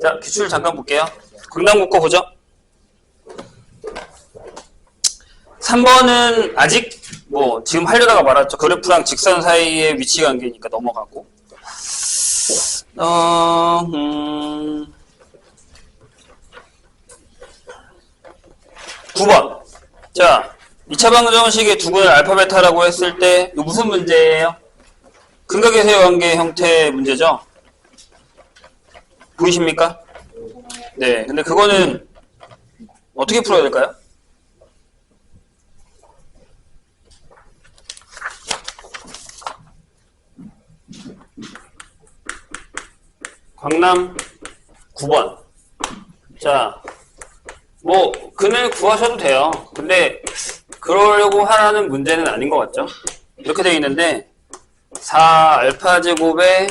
자, 기출 잠깐 볼게요. 강남국어 보죠. 3번은 아직 뭐 지금 하려다가 말았죠. 그래프랑 직선 사이의 위치 관계니까 넘어가고. 9번. 자, 2차 방정식의 두근을 알파 베타라고 했을 때 이거 무슨 문제예요? 근각의 세관계 형태의 문제죠? 보이십니까? 네, 근데 그거는 어떻게 풀어야 될까요? 강남 9번. 자, 뭐 근을 구하셔도 돼요. 근데 그러려고 하라는 문제는 아닌 것 같죠? 이렇게 되어 있는데 4알파 제곱에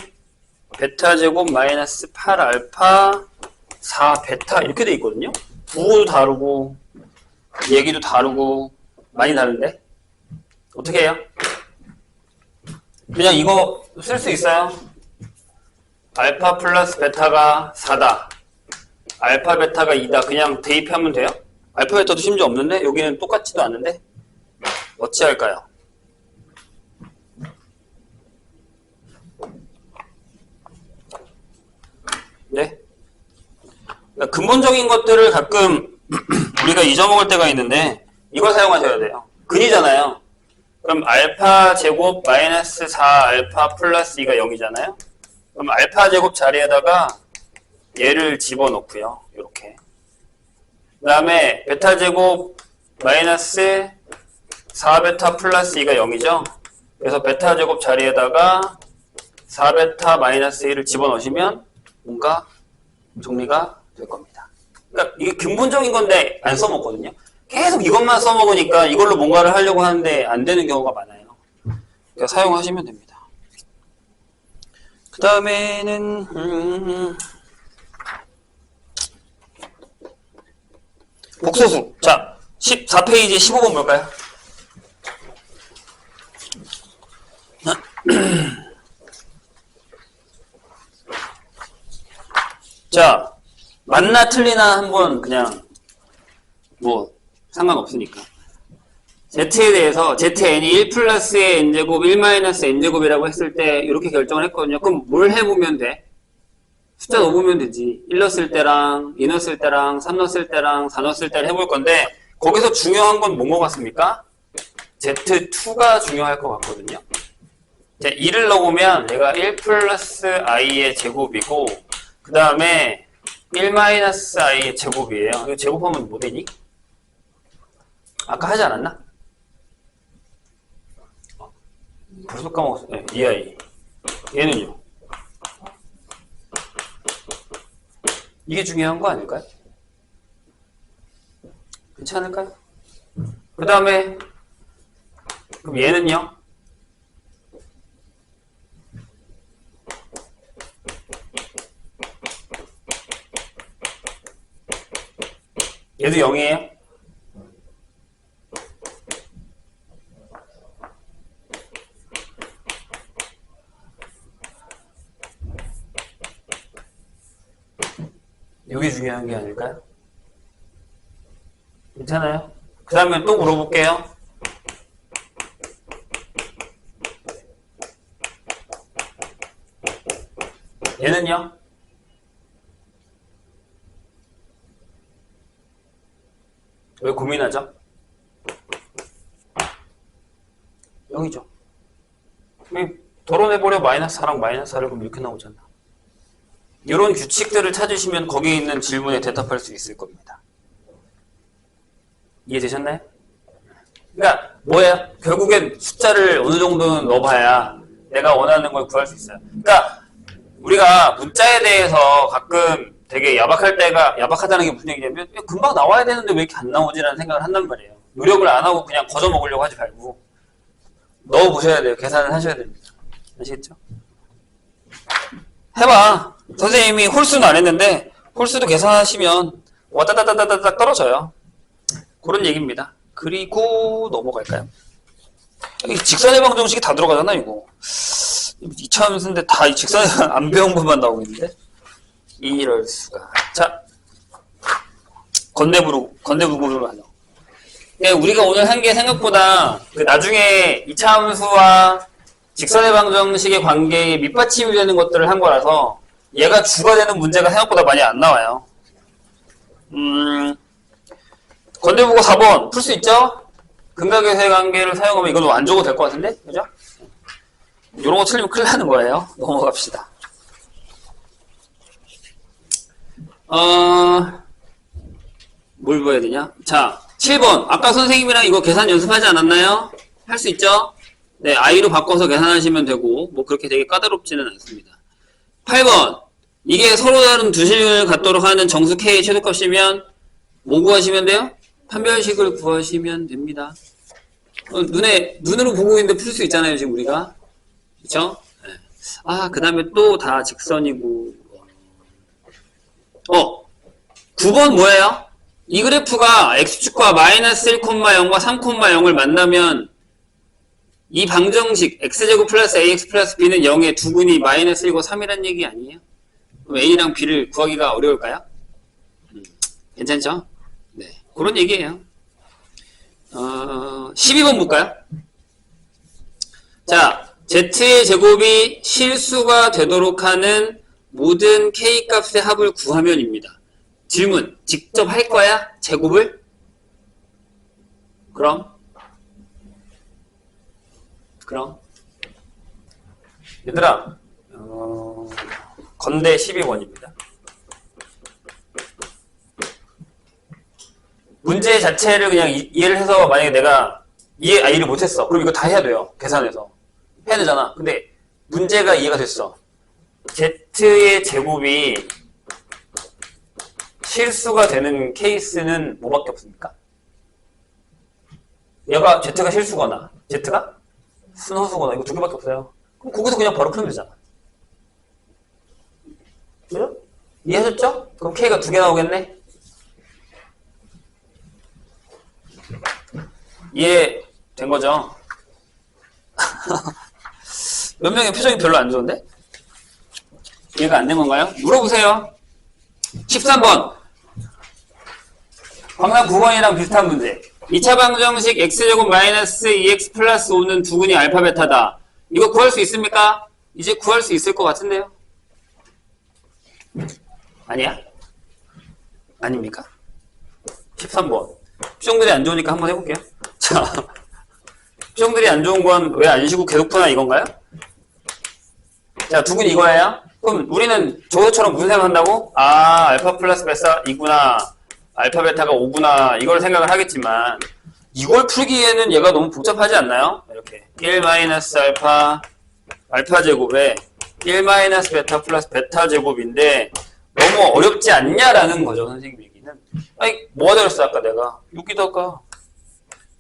베타 제곱 마이너스 8알파 4베타 이렇게 되어 있거든요. 부호도 다르고 얘기도 다르고 많이 다른데 어떻게 해요? 그냥 이거 쓸 수 있어요. 알파 플러스 베타가 4다. 알파 베타가 2다. 그냥 대입하면 돼요? 알파 베타도 심지어 없는데? 여기는 똑같지도 않는데? 어찌할까요? 네? 그러니까 근본적인 것들을 가끔 우리가 잊어먹을 때가 있는데 이걸 사용하셔야 돼요. 근이잖아요. 그럼 알파 제곱 마이너스 4알파 플러스 2가 0이잖아요. 그럼 알파 제곱 자리에다가 얘를 집어넣고요. 이렇게. 그 다음에 베타 제곱 마이너스 4베타 플러스 2가 0이죠. 그래서 베타 제곱 자리에다가 4베타 마이너스 1을 집어넣으시면 뭔가 정리가 될 겁니다. 그러니까 이게 근본적인 건데 안 써먹거든요. 계속 이것만 써먹으니까 이걸로 뭔가를 하려고 하는데 안 되는 경우가 많아요. 그러니까 사용하시면 됩니다. 그 다음에는 복소수. 자, 14페이지 15번 볼까요? 자, 맞나 틀리나 한번 그냥 뭐 상관없으니까 z에 대해서 zn이 1 플러스의 n제곱 1 마이너스 n제곱이라고 했을 때 이렇게 결정을 했거든요. 그럼 뭘 해보면 돼? 숫자 넣어보면 되지. 1 넣었을 때랑 2 넣었을 때랑 3 넣었을 때랑 4 넣었을 때를 해볼 건데 거기서 중요한 건 뭐 같습니까? z2가 중요할 것 같거든요. 2를 넣어보면 얘가 1 플러스 i의 제곱이고 그 다음에 1 마이너스 i의 제곱이에요. 이거 제곱하면 뭐 되니? 아까 하지 않았나? 벌써 까먹었어. 네, 2i. 얘는요? 이게 중요한 거 아닐까요? 괜찮을까요? 그 다음에 그럼 얘는요? 얘도 0이에요? 여기 중요한 게 아닐까요? 괜찮아요? 그 다음에 또 물어볼게요. 얘는요? 왜 고민하죠? 0이죠. 덜어내버려 마이너스 4랑 마이너스 4를 그럼 이렇게 나오잖아. 이런 규칙들을 찾으시면 거기에 있는 질문에 대답할 수 있을 겁니다. 이해되셨나요? 그러니까 뭐예요? 결국엔 숫자를 어느 정도는 넣어봐야 내가 원하는 걸 구할 수 있어요. 그러니까 우리가 문자에 대해서 가끔 되게 야박하다는 게 무슨 얘기냐면 금방 나와야 되는데 왜 이렇게 안 나오지라는 생각을 한단 말이에요. 노력을 안 하고 그냥 거저 먹으려고 하지 말고 넣어보셔야 돼요. 계산을 하셔야 됩니다. 아시겠죠? 해봐. 선생님이 홀수는 안 했는데 홀수도 계산하시면 와따따따따따 떨어져요. 그런 얘기입니다. 그리고 넘어갈까요? 직선의 방정식이 다 들어가잖아 이거. 2차 함수인데 다 직선의 안 배운 것만 나오고 있는데 이럴 수가. 자, 건대부구로 하죠. 우리가 오늘 한 게 생각보다 그 나중에 이차함수와 직선의 방정식의 관계에 밑받침이 되는 것들을 한 거라서 얘가 주가 되는 문제가 생각보다 많이 안 나와요. 건대부구 4번 풀 수 있죠? 근각에서의 관계를 사용하면 이건 안 줘도 될 것 같은데? 그죠? 이런 거 틀리면 큰일 나는 거예요. 넘어갑시다. 뭘 봐야 되냐? 자, 7번. 아까 선생님이랑 이거 계산 연습하지 않았나요? 할 수 있죠? 네, i로 바꿔서 계산하시면 되고, 뭐 그렇게 되게 까다롭지는 않습니다. 8번. 이게 서로 다른 두 식을 갖도록 하는 정수 K의 최소값이면 뭐 구하시면 돼요? 판별식을 구하시면 됩니다. 눈으로 보고 있는데 풀 수 있잖아요, 지금 우리가. 그쵸? 네. 그 다음에 또 다 직선이고. 9번 뭐예요? 이 그래프가 x축과 마이너스 1,0과 3,0을 만나면 이 방정식 x제곱 플러스 ax 플러스 b는 0의 두근이 마이너스 1과 3이란 얘기 아니에요? 그럼 a랑 b를 구하기가 어려울까요? 괜찮죠? 네, 그런 얘기예요. 12번 볼까요? 자, z의 제곱이 실수가 되도록 하는 모든 k값의 합을 구하면입니다. 질문, 직접 할 거야? 제곱을? 그럼 얘들아, 건대 12번입니다. 문제 자체를 그냥 이해를 해서 만약에 내가 이해를 못했어. 그럼 이거 다 해야 돼요. 계산해서. 해야 되잖아. 근데 문제가 이해가 됐어. z의 제곱이 실수가 되는 케이스는 뭐밖에 없습니까? 얘가 z가 실수거나 z가 순허수거나 이거 두 개밖에 없어요. 그럼 거기서 그냥 바로 풀면 되잖아. 그죠? 이해하셨죠? 그럼 k가 두 개 나오겠네? 이해된 거죠? 몇 명의 표정이 별로 안 좋은데? 이해가 안 된 건가요? 물어보세요. 13번. 광란 9번이랑 비슷한 문제. 2차 방정식 x제곱 마이너스 2x 플러스 5는 두근이 알파 베타다. 이거 구할 수 있습니까? 이제 구할 수 있을 것 같은데요? 아니야? 아닙니까? 13번. 표정들이 안 좋으니까 한번 해볼게요. 자, 표정들이 안 좋은 건 왜 안 쉬고 계속 푸나 이건가요? 자, 두근이 이거예요? 그럼 우리는 저것처럼 무슨 생각한다고? 알파 플러스 베타 2구나. 알파 베타가 5구나. 이걸 생각을 하겠지만 이걸 풀기에는 얘가 너무 복잡하지 않나요? 이렇게 1 마이너스 알파 제곱에 1 마이너스 베타 플러스 베타 제곱인데 너무 어렵지 않냐라는 거죠, 선생님 얘기는. 아니, 뭐가 되었어 아까 내가? 여기다가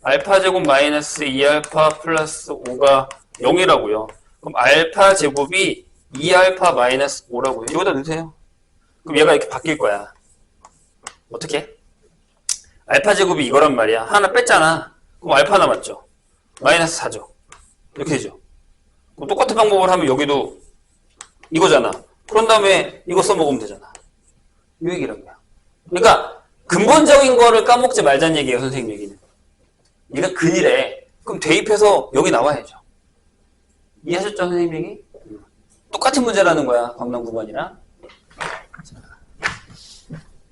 알파 제곱 마이너스 2알파 플러스 5가 0이라고요. 그럼 알파 제곱이 2알파 마이너스 5라고요. 여기다 넣으세요. 그럼 얘가 이렇게 바뀔 거야. 어떻게? 알파 제곱이 이거란 말이야. 하나 뺐잖아. 그럼 알파 남았죠. 마이너스 4죠. 이렇게 되죠. 그럼 똑같은 방법을 하면 여기도 이거잖아. 그런 다음에 이거 써먹으면 되잖아. 이 얘기란 거야. 그러니까 근본적인 거를 까먹지 말자는 얘기예요, 선생님 얘기는. 얘가 근이래. 그럼 대입해서 여기 나와야죠. 이해하셨죠, 선생님 얘기? 똑같은 문제라는 거야, 광란 9번이랑.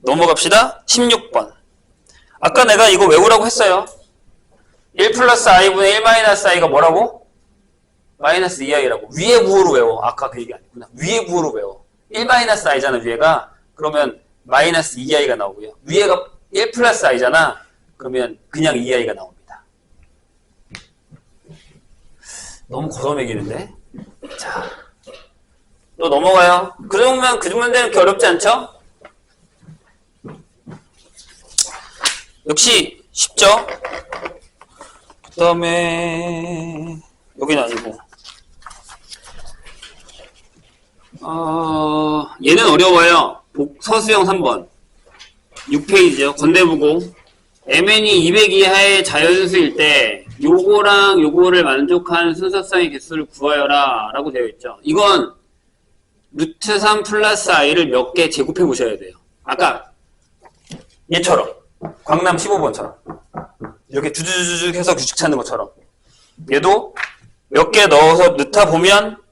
넘어갑시다. 16번. 아까 내가 이거 외우라고 했어요. 1 플러스 i분의 1 마이너스 i가 뭐라고? 마이너스 2i라고. 위에 부호로 외워. 아까 그 얘기 아니구나. 위에 부호로 외워. 1 마이너스 i잖아, 위에가. 그러면 마이너스 2i가 나오고요. 위에가 1 플러스 i잖아. 그러면 그냥 2i가 나옵니다. 너무 걷어매기는데? 자, 또 넘어가요. 그 정도면 그 문제는 그렇게 어렵지 않죠? 역시 쉽죠? 그 다음에 여기는 아니고 얘는 어려워요. 서수형 3번 6페이지요. 건대부고 mn이 200 이하의 자연수일 때 요거랑 요거를 만족하는 순서상의 개수를 구하여라 라고 되어 있죠. 이건 루트 3 플러스 i를 몇 개 제곱해 보셔야 돼요. 아까 얘처럼 광남 15번처럼 이렇게 주주주주 해서 규칙 찾는 것처럼 얘도 몇 개 넣어서 넣다 보면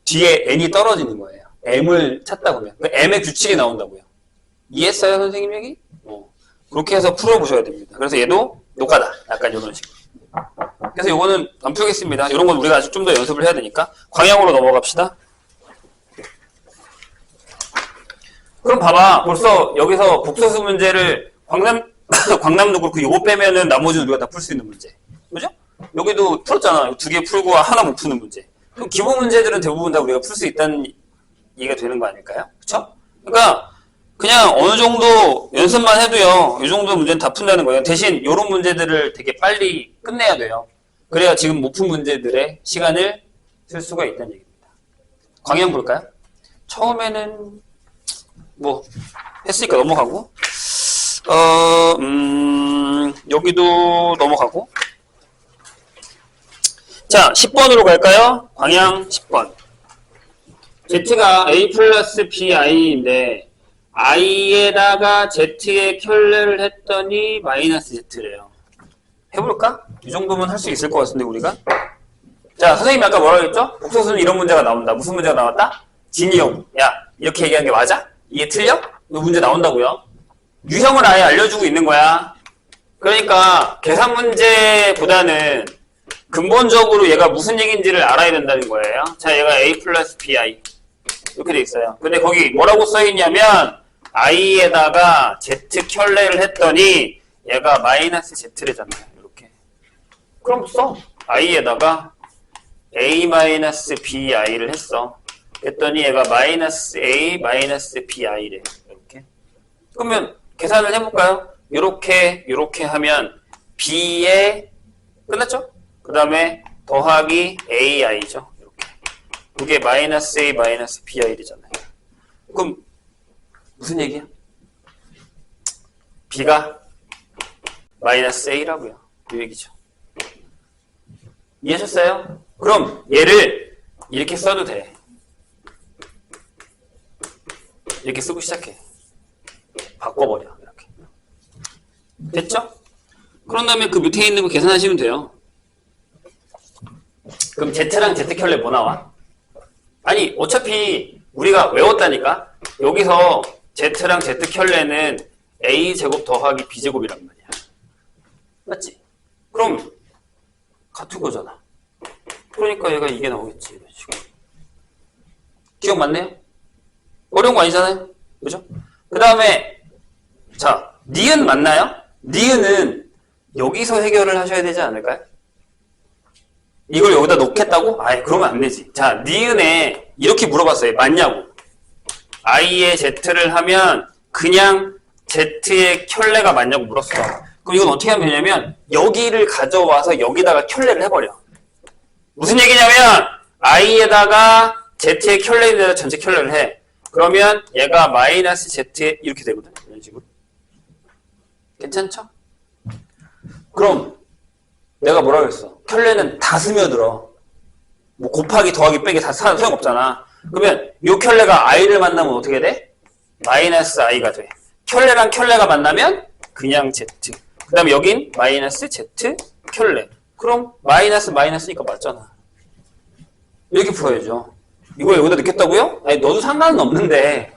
뒤에 n이 떨어지는 거예요. m을 찾다 보면 m의 규칙이 나온다고요. 이해했어요 선생님 얘기? 그렇게 해서 풀어보셔야 됩니다. 그래서 얘도 노가다 약간 이런 식으로. 그래서 요거는 안 풀겠습니다. 이런 건 우리가 아직 좀 더 연습을 해야 되니까 광양으로 넘어갑시다. 그럼 봐봐. 벌써 여기서 복소수 문제를 광남도 그렇고 요거 빼면은 나머지는 우리가 다 풀 수 있는 문제. 그죠? 여기도 풀었잖아. 두 개 풀고 하나 못 푸는 문제. 그럼 기본 문제들은 대부분 다 우리가 풀 수 있다는 얘기가 되는 거 아닐까요? 그쵸? 그러니까 그냥 어느 정도 연습만 해도요. 이 정도 문제는 다 푼다는 거예요. 대신 이런 문제들을 되게 빨리 끝내야 돼요. 그래야 지금 못 푼 문제들의 시간을 쓸 수가 있다는 얘기입니다. 광양 볼까요? 처음에는 뭐 했으니까 넘어가고 여기도 넘어가고 자 10번으로 갈까요? 광양 10번 Z가 A 플러스 BI인데 i에다가 z의 켤레를 했더니 마이너스 z래요. 해볼까? 이 정도면 할 수 있을 것 같은데 우리가. 자 선생님이 아까 뭐라고 했죠? 복소수는 이런 문제가 나온다. 무슨 문제가 나왔다? 진이형. 야 이렇게 얘기한 게 맞아? 이게 틀려? 이 문제 나온다고요. 유형을 아예 알려주고 있는 거야. 그러니까 계산 문제보다는 근본적으로 얘가 무슨 얘기인지를 알아야 된다는 거예요. 자 얘가 A 플러스 BI 이렇게 돼 있어요. 근데 거기 뭐라고 써있냐면 i에다가 z 켤레를 했더니 얘가 마이너스 z래잖아요. 이렇게. 그럼 써. i에다가 a 마이너스 bi를 했어. 했더니 얘가 마이너스 a 마이너스 bi래. 이렇게. 그러면 계산을 해볼까요? 이렇게 하면 b에 끝났죠? 그 다음에 더하기 ai죠. 이렇게. 그게 마이너스 a 마이너스 bi잖아요. 그럼 무슨 얘기야? b가 마이너스 a라고요. 이 얘기죠. 이해하셨어요? 그럼 얘를 이렇게 써도 돼. 이렇게 쓰고 시작해. 바꿔버려. 이렇게. 됐죠? 그런 다음에 그 밑에 있는 거 계산하시면 돼요. 그럼 z랑 z 켤레 뭐 나와? 아니 어차피 우리가 외웠다니까? 여기서 z랑 z 켤레는 a제곱 더하기 b제곱이란 말이야. 맞지? 그럼 같은 거잖아. 그러니까 얘가 이게 나오겠지. 이런 식으로. 기억 맞네요? 어려운 거 아니잖아요? 그죠? 그 다음에 자, 니은 맞나요? 니은은 여기서 해결을 하셔야 되지 않을까요? 이걸 여기다 놓겠다고? 아예 그러면 안 되지. 자, 니은에 이렇게 물어봤어요. 맞냐고. i에 z를 하면 그냥 z의 켤레가 맞냐고 물었어. 그럼 이건 어떻게 하면 되냐면 여기를 가져와서 여기다가 켤레를 해버려. 무슨 얘기냐면 i에다가 z의 켤레에다가 전체 켤레를 해. 그러면 얘가 마이너스 z 이렇게 되거든. 이런 식으로. 괜찮죠? 그럼 내가 뭐라고 했어? 켤레는 다 스며들어. 뭐 곱하기 더하기 빼기 다 소용없잖아. 그러면 요 켤레가 i를 만나면 어떻게 돼? 마이너스 i가 돼. 켤레랑 켤레가 만나면 그냥 z. 그 다음에 여긴 마이너스 z 켤레. 그럼 마이너스 마이너스니까 맞잖아. 이렇게 풀어야죠. 이걸 여기다 넣겠다고요? 아니 넣어도 상관은 없는데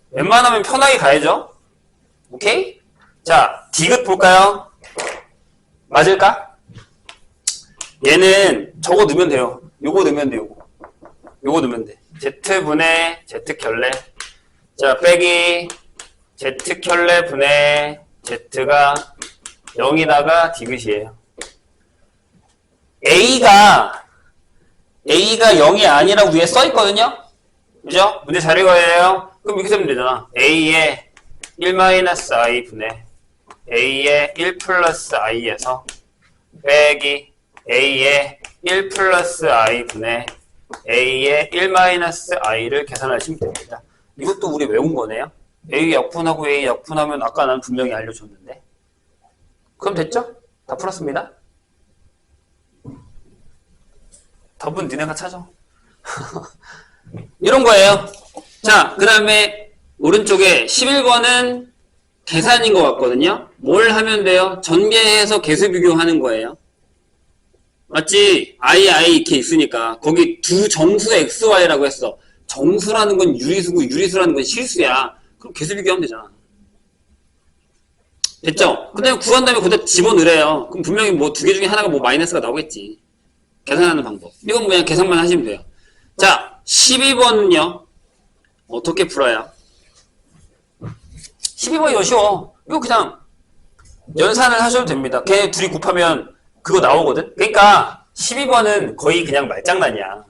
웬만하면 편하게 가야죠. 오케이? 자, 디귿 볼까요? 맞을까? 얘는 저거 넣으면 돼요. 요거 넣으면 돼, 요거. 요거 넣으면 돼. z분의 z켤레. 자, 빼기 z켤레 분의 z가 0이다가 디귿이에요. A가 0이 아니라고 위에 써있거든요? 그죠? 문제 잘 읽어야 해요. 그럼 이렇게 쓰면 되잖아. A의 1-i 분의 A의 1 플러스 i에서 빼기 A의 1 플러스 i 분의 A의 1-i를 계산하시면 됩니다. 이것도 우리 외운 거네요. A 약분하고 A 약분하면 아까 난 분명히 알려줬는데. 그럼 됐죠? 다 풀었습니다. 답은 니네가 찾아. 이런 거예요. 자, 그 다음에 오른쪽에 11번은 계산인 것 같거든요. 뭘 하면 돼요? 전개해서 개수 비교하는 거예요. 맞지? I 이렇게 있으니까 거기 두 정수 XY라고 했어. 정수라는 건 유리수고 유리수라는 건 실수야. 그럼 개수 비교하면 되잖아. 됐죠? 그 다음에 구한 다음에 거기다 집어넣으래요. 그럼 분명히 뭐 두 개 중에 하나가 뭐 마이너스가 나오겠지. 계산하는 방법. 이건 그냥 계산만 하시면 돼요. 자, 12번은요. 어떻게 풀어요? 12번 이거 쉬워. 이거 그냥 연산을 하셔도 됩니다. 걔 둘이 곱하면 그거 나오거든? 그러니까 12번은 거의 그냥 말장난이야.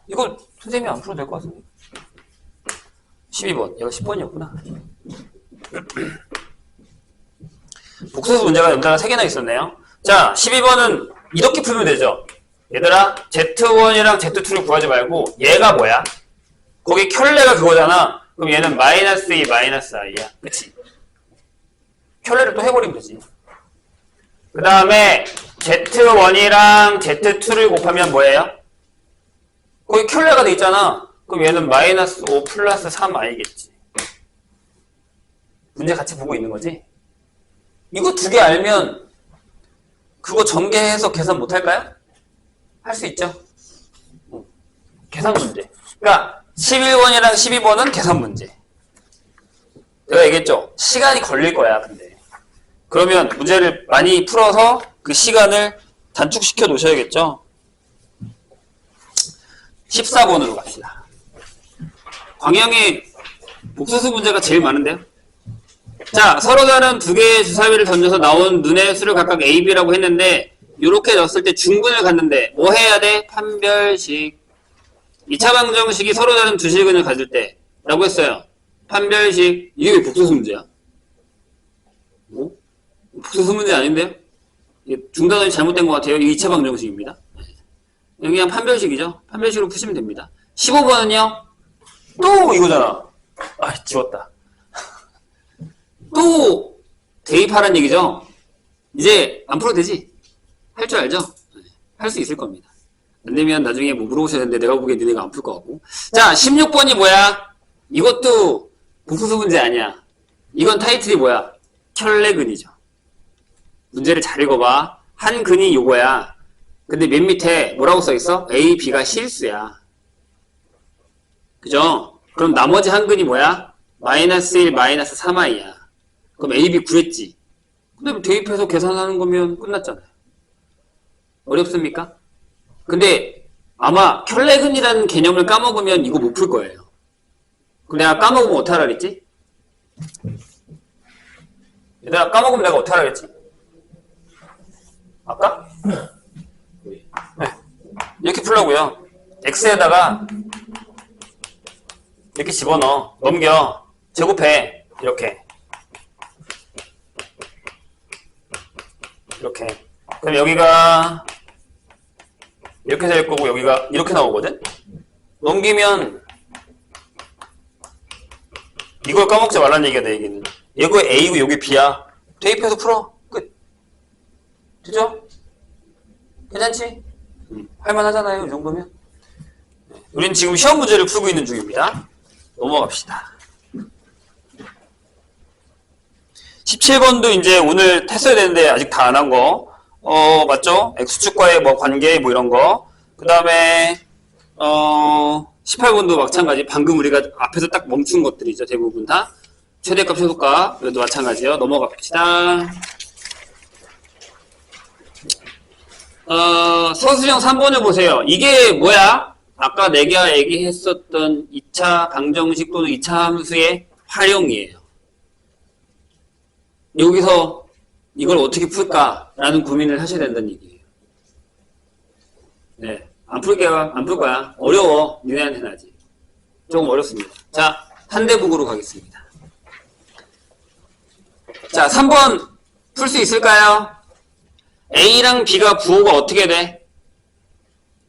이거 선생님이 안 풀어도 될 것 같은데. 12번. 얘가 10번이었구나. 복수수 문제가 연자가 3개나 있었네요. 자, 12번은 이렇게 풀면 되죠. 얘들아, Z1이랑 Z2를 구하지 말고 얘가 뭐야? 거기 켤레가 그거잖아. 그럼 얘는 마이너스 2, 마이너스 i야. 그치? 켤레를 또 해버리면 되지. 그 다음에 Z1이랑 Z2를 곱하면 뭐예요? 거기 켤레가 돼 있잖아. 그럼 얘는 마이너스 5 플러스 3i겠지. 문제 같이 보고 있는 거지? 이거 두 개 알면 그거 전개해서 계산 못 할까요? 할 수 있죠. 계산 문제. 그러니까 11번이랑 12번은 계산 문제. 내가 얘기했죠. 시간이 걸릴 거야. 근데 그러면 문제를 많이 풀어서 그 시간을 단축시켜 놓으셔야겠죠. 14번으로 갑시다. 광영이 복수수 문제가 제일 많은데요. 자, 서로 다른 두 개의 주사위를 던져서 나온 눈의 수를 각각 A, B라고 했는데 이렇게 넣었을 때 중근을 갖는데 뭐 해야 돼? 판별식. 2차 방정식이 서로 다른 두 실근을 가질 때 라고 했어요. 판별식. 이게 왜 복수수 문제야? 뭐? 복수수 문제 아닌데요? 중단원이 잘못된 것 같아요. 이게 2차 방정식입니다. 여기 그냥 판별식이죠. 판별식으로 푸시면 됩니다. 15번은요? 또 이거잖아. 아, 지웠다. 또 대입하라는 얘기죠. 이제 안 풀어도 되지? 할 줄 알죠? 할 수 있을 겁니다. 안 되면 나중에 뭐 물어보셔야 되는데 내가 보기에 너네가 안 풀 것 같고. 자, 16번이 뭐야? 이것도 복수수 문제 아니야. 이건 타이틀이 뭐야? 켤레근이죠. 문제를 잘 읽어봐. 한 근이 요거야. 근데 맨 밑에 뭐라고 써있어? A, B가 실수야. 그죠? 그럼 나머지 한 근이 뭐야? 마이너스 1, 마이너스 3i야. 그럼 A, B 구했지. 근데 대입해서 계산하는 거면 끝났잖아요. 어렵습니까? 근데 아마 켤레근이라는 개념을 까먹으면 이거 못 풀 거예요. 그럼 내가 까먹으면 어떡하라 그랬지? 얘들아, 까먹으면 내가 어떡하라 그랬지? 아까? 네. 이렇게 풀라고요. X에다가 이렇게 집어넣어. 넘겨. 제곱해. 이렇게. 이렇게. 그럼 여기가 이렇게 될 거고 여기가 이렇게 나오거든? 넘기면 이걸 까먹지 말라는 얘기야, 내 얘기는. 이거 A고 여기 B야. 대입해서 풀어. 끝. 되죠? 괜찮지? 할만하잖아요, 이 정도면. 우린 지금 시험 문제를 풀고 있는 중입니다. 넘어갑시다. 17번도 이제 오늘 했어야 되는데 아직 다 안 한 거. 맞죠? X축과의 뭐 관계 뭐 이런 거. 그 다음에 18번도 마찬가지. 방금 우리가 앞에서 딱 멈춘 것들이죠. 대부분 다. 최대값, 최소값. 이것도 마찬가지요. 넘어갑시다. 서술형 3번을 보세요. 이게 뭐야? 아까 내가 얘기했었던 2차 방정식 또는 2차 함수의 활용이에요. 여기서 이걸 어떻게 풀까라는 고민을 하셔야 된다는 얘기예요. 네, 안 풀 거야. 어려워. 니네한테는 아직. 조금 어렵습니다. 자, 한대북으로 가겠습니다. 자, 3번 풀 수 있을까요? A랑 B가 부호가 어떻게 돼?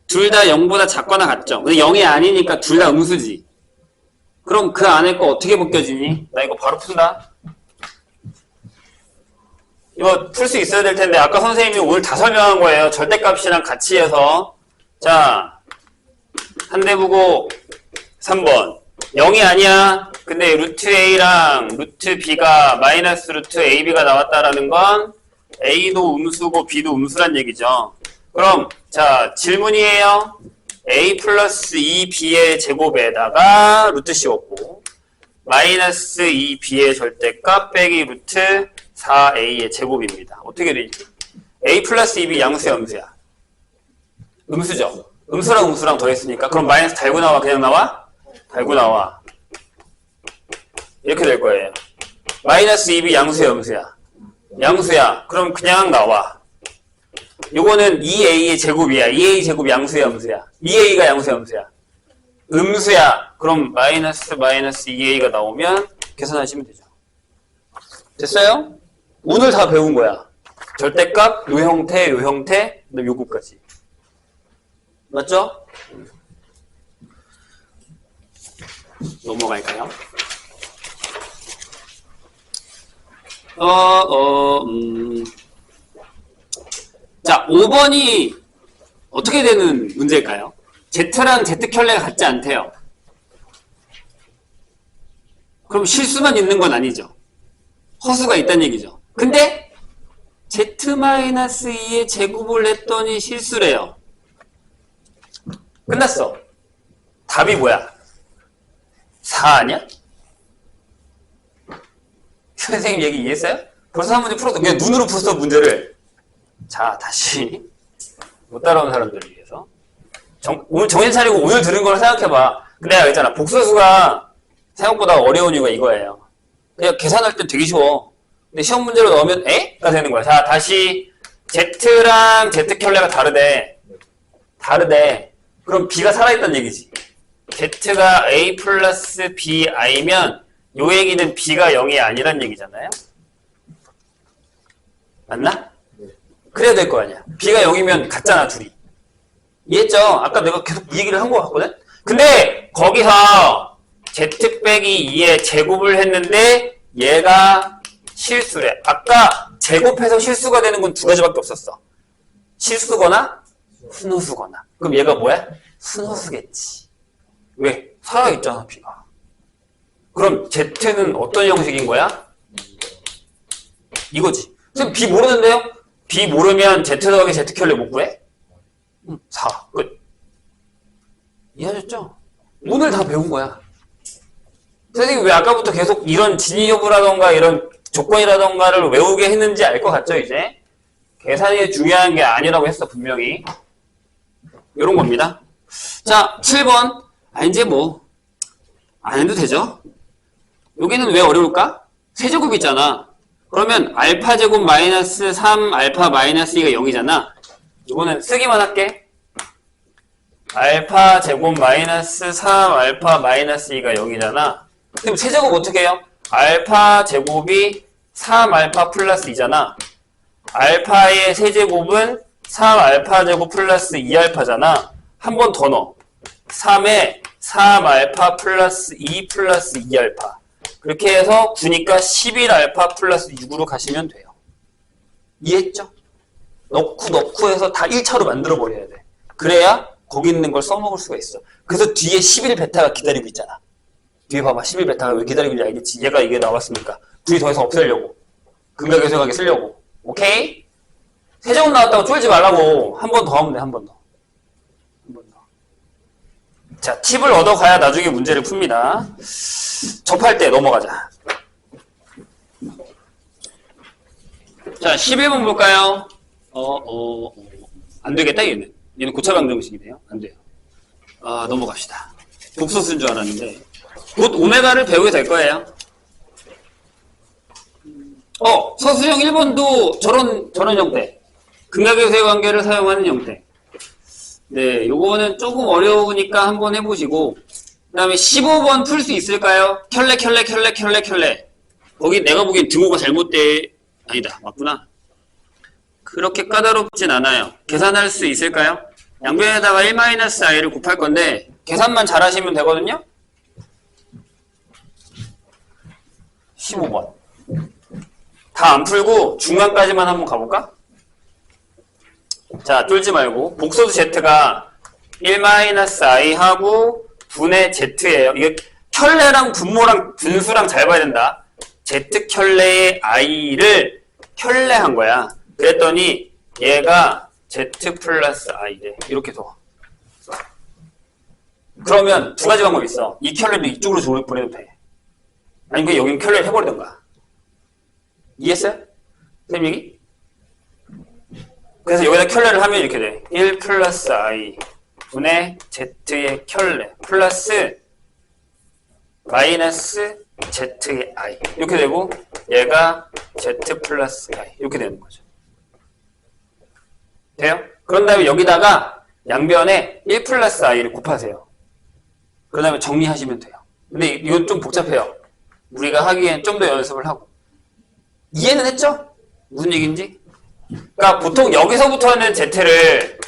둘 다 0보다 작거나 같죠? 근데 0이 아니니까 둘 다 음수지. 그럼 그 안에 거 어떻게 벗겨지니? 나 이거 바로 푼다. 이거 풀 수 있어야 될 텐데 아까 선생님이 오늘 다 설명한 거예요. 절대값이랑 같이 해서. 자, 한 대 보고 3번 0이 아니야. 근데 루트 A랑 루트 B가 마이너스 루트 AB가 나왔다라는 건 A도 음수고 B도 음수란 얘기죠. 그럼 자 질문이에요. A 플러스 2B의 제곱에다가 루트 씌웠고 마이너스 2B의 절대값 빼기 루트 4A의 제곱입니다. 어떻게 되지? A 플러스 2B 양수야 음수야? 음수죠. 음수랑 음수랑 더했으니까 그럼 마이너스 달고 나와 그냥 나와? 달고 나와. 이렇게 될 거예요. 마이너스 2B 양수야 음수야? 양수야. 그럼 그냥 나와. 요거는 2A의 제곱이야. 2A 제곱 양수야 음수야? 2A가 양수야 음수야? 음수야. 그럼 마이너스 2A가 나오면 계산하시면 되죠. 됐어요? 오늘 다 배운 거야. 절대값, 요 형태, 그다음 요거까지. 맞죠? 넘어갈까요? 자, 5번이 어떻게 되는 문제일까요? Z랑 Z 켤레가 같지 않대요. 그럼 실수만 있는 건 아니죠. 허수가 있다는 얘기죠. 근데 Z-2의 제곱을 했더니 실수래요. 끝났어. 답이 뭐야? 4 아니야? 선생님 얘기 이해했어요? 벌써 한 문제 풀었어. 그냥 눈으로 풀었어 문제를. 자, 다시 못 따라온 사람들을 위해서 오늘 정신 차리고 오늘 들은 걸 생각해봐. 근데 내가 했잖아. 복소수가 생각보다 어려운 이유가 이거예요. 그냥 계산할 땐 되게 쉬워. 근데 시험 문제로 넣으면 가 되는 거야. 자, 다시 Z랑 Z 켤레가 다르대. 그럼 B가 살아있다는 얘기지. Z가 A 플러스 BI면 요 얘기는 B가 0이 아니란 얘기잖아요. 맞나? 그래야 될 거 아니야. B가 0이면 같잖아 둘이. 이해했죠? 아까 내가 계속 이 얘기를 한 거 같거든? 근데 거기서 Z 빼기 2의 제곱을 했는데 얘가 실수래. 아까 제곱해서 실수가 되는 건 두 가지밖에 없었어. 실수거나 순호수거나. 그럼 얘가 뭐야? 순호수겠지. 왜? 살아있잖아 B가. 그럼 Z는 어떤 형식인 거야? 이거지. 선생님 B 모르는데요? B 모르면 Z 더하기 Z 켤레 못 구해? 4. 끝. 이해하셨죠? 오늘 다 배운 거야. 선생님이 왜 아까부터 계속 이런 진위 여부라던가 이런 조건이라던가를 외우게 했는지 알 것 같죠, 이제? 계산이 중요한 게 아니라고 했어, 분명히. 이런 겁니다. 자, 7번. 이제 뭐, 안 해도 되죠? 여기는 왜 어려울까? 세제곱 있잖아. 그러면 알파 제곱 마이너스 3 알파 마이너스 2가 0이잖아. 이거는 쓰기만 할게. 알파 제곱 마이너스 3 알파 마이너스 2가 0이잖아. 그럼 세제곱 어떻게 해요? 알파 제곱이 3 알파 플러스 2잖아. 알파의 세제곱은 3 알파 제곱 플러스 2 알파잖아. 한 번 더 넣어. 3에 3 알파 플러스 2 플러스 2 알파. 그렇게 해서 9니까 11 알파 플러스 6으로 가시면 돼요. 이해했죠? 넣고 해서 다 1차로 만들어버려야 돼. 그래야 거기 있는 걸 써먹을 수가 있어. 그래서 뒤에 11 베타가 기다리고 있잖아. 뒤에 봐봐. 11 베타가 왜 기다리고 있는지 알겠지? 얘가 이게 나왔으니까. 둘이 더 이상 없애려고. 근각계수하게 쓰려고. 오케이? 세제곱 나왔다고 쫄지 말라고. 한 번 더 하면 돼. 한 번 더. 한 번 더. 자, 팁을 얻어가야 나중에 문제를 풉니다. 접할 때 넘어가자. 자, 11번 볼까요? 안 되겠다, 얘는. 얘는 고차방정식이네요. 안 돼요. 넘어갑시다. 복소수인 줄 알았는데. 곧 오메가를 배우게 될 거예요. 서수형 1번도 저런 형태. 근각계수의 관계를 사용하는 형태. 네, 요거는 조금 어려우니까 한번 해보시고. 그 다음에 15번 풀 수 있을까요? 켤레. 거기 내가 보기엔 등호가 잘못돼. 아니다. 맞구나. 그렇게 까다롭진 않아요. 계산할 수 있을까요? 양변에다가 1-i를 곱할 건데 계산만 잘 하시면 되거든요. 15번. 다 안 풀고 중간까지만 한번 가볼까? 자, 쫄지 말고 복소수 Z가 1-i 하고 분의 z예요. 이게 켤레랑 분모랑 분수랑 잘 봐야 된다. z 켤레의 i를 켤레한 거야. 그랬더니 얘가 z 플러스 i래. 이렇게 둬. 그러면 두 가지 방법이 있어. 이 켤레도 이쪽으로 보내도 돼. 아니면 여기는 켤레를 해버리던가. 이해했어요? 쌤 얘기? 그래서 여기다 켤레를 하면 이렇게 돼. 1 플러스 i 분의 z의 켤레 플러스 마이너스 z의 i 이렇게 되고 얘가 z 플러스 i 이렇게 되는 거죠. 돼요? 그런 다음에 여기다가 양변에 1 플러스 i를 곱하세요. 그 다음에 정리하시면 돼요. 근데 이건 좀 복잡해요. 우리가 하기엔 좀 더 연습을 하고. 이해는 했죠? 무슨 얘기인지? 그러니까 보통 여기서부터는 z를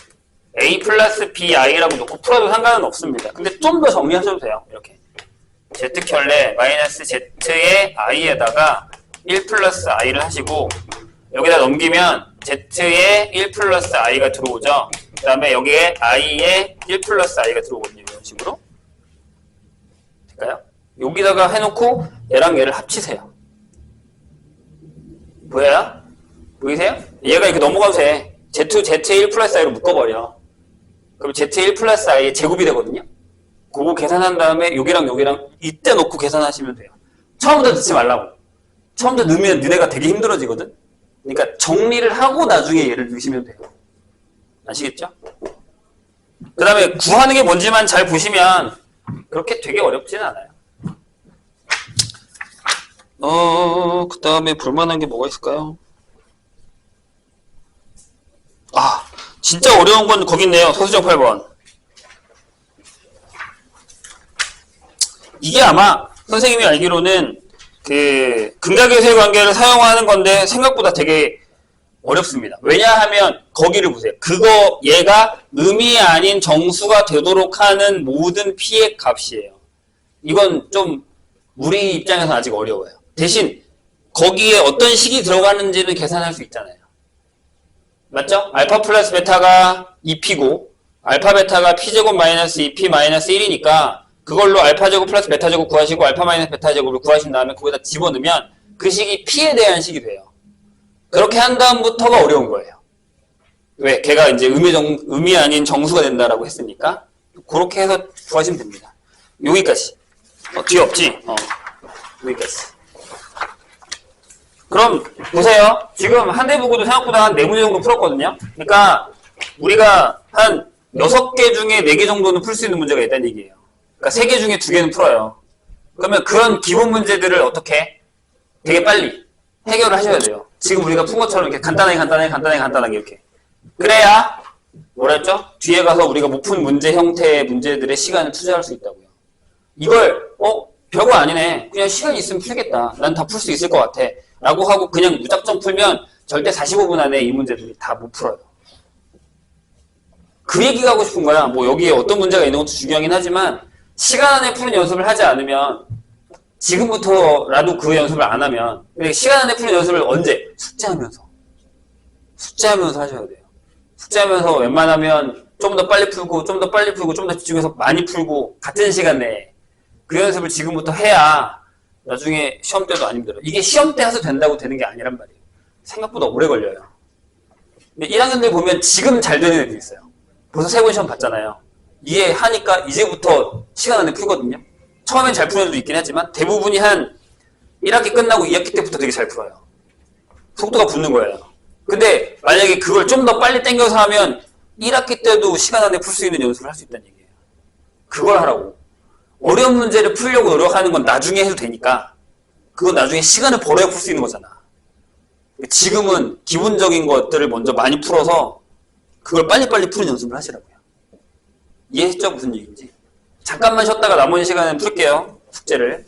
a 플러스 bi라고 놓고 풀어도 상관은 없습니다. 근데 좀 더 정리하셔도 돼요. 이렇게 z 켤레 마이너스 z의 i에다가 1 플러스 i를 하시고 여기다 넘기면 z의 1 플러스 i가 들어오죠. 그 다음에 여기에 i의 1 플러스 i가 들어오거든요. 이런 식으로. 될까요? 여기다가 해놓고 얘랑 얘를 합치세요. 보여요? 보이세요? 얘가 이렇게 넘어가도 돼. z의 1 플러스 i로 묶어버려. 그럼 z의 1 플러스 i의 제곱이 되거든요. 그거 계산한 다음에 여기랑 여기랑 이때 놓고 계산하시면 돼요. 처음부터 넣지 말라고. 처음부터 넣으면 너네가 되게 힘들어지거든. 그러니까 정리를 하고 나중에 얘를 넣으시면 돼요. 아시겠죠? 그 다음에 구하는 게 뭔지만 잘 보시면 그렇게 되게 어렵지는 않아요. 그 다음에 볼만한 게 뭐가 있을까요? 아, 진짜 어려운 건 거기 있네요. 소수점 8번. 이게 아마 선생님이 알기로는 그 근각의 관계를 사용하는 건데 생각보다 되게 어렵습니다. 왜냐하면 거기를 보세요. 그거 얘가 음이 아닌 정수가 되도록 하는 모든 p의 값이에요. 이건 좀 우리 입장에서 아직 어려워요. 대신 거기에 어떤 식이 들어가는지는 계산할 수 있잖아요. 맞죠? 알파 플러스 베타가 2p고 알파 베타가 p제곱 마이너스 2p 마이너스 1이니까 그걸로 알파 제곱 플러스 베타 제곱 구하시고 알파 마이너스 베타 제곱을 구하신 다음에 거기다 집어넣으면 그 식이 p에 대한 식이 돼요. 그렇게 한 다음부터가 어려운 거예요. 왜? 걔가 이제 음이 아닌 정수가 된다라고 했으니까 그렇게 해서 구하시면 됩니다. 여기까지. 뒤에 없지? 여기까지. 그럼 보세요. 지금 한 대 보고도 생각보다 한 4문제 정도 풀었거든요. 그러니까 우리가 한 6개 중에 4개 정도는 풀 수 있는 문제가 있다는 얘기예요. 그러니까 3개 중에 2개는 풀어요. 그러면 그런 기본 문제들을 어떻게 되게 빨리 해결을 하셔야 돼요. 지금 우리가 푼 것처럼 이렇게 간단하게 이렇게. 그래야 뭐라 했죠? 뒤에 가서 우리가 못 푼 문제 형태의 문제들의 시간을 투자할 수 있다고요. 이걸 별거 아니네. 그냥 시간 있으면 풀겠다. 난 다 풀 수 있을 것 같아. 라고 하고 그냥 무작정 풀면 절대 45분 안에 이 문제들이 다 못 풀어요. 그 얘기가 하고 싶은 거야. 뭐 여기에 어떤 문제가 있는 것도 중요하긴 하지만 시간 안에 푸는 연습을 하지 않으면 지금부터라도 그 연습을 안 하면 시간 안에 푸는 연습을 언제? 숙제하면서 하셔야 돼요. 숙제하면서 웬만하면 좀 더 빨리 풀고 좀 더 집중해서 많이 풀고 같은 시간 내에 그 연습을 지금부터 해야 나중에 시험 때도 안 힘들어요. 이게 시험 때 해서 된다고 되는 게 아니란 말이에요. 생각보다 오래 걸려요. 근데 1학년들 보면 지금 잘 되는 애들 있어요. 벌써 3번 시험 봤잖아요. 이해하니까 이제부터 시간 안에 풀거든요. 처음엔 잘 푸는 애도 있긴 하지만 대부분이 한 1학기 끝나고 2학기 때부터 되게 잘 풀어요. 속도가 붙는 거예요. 근데 만약에 그걸 좀 더 빨리 당겨서 하면 1학기 때도 시간 안에 풀 수 있는 연습을 할 수 있다는 얘기예요. 그걸 하라고. 어려운 문제를 풀려고 노력하는 건 나중에 해도 되니까 그건 나중에 시간을 벌어야 풀 수 있는 거잖아. 지금은 기본적인 것들을 먼저 많이 풀어서 그걸 빨리빨리 푸는 연습을 하시라고요. 이해했죠? 무슨 얘기인지? 잠깐만 쉬었다가 나머지 시간은 풀게요. 숙제를.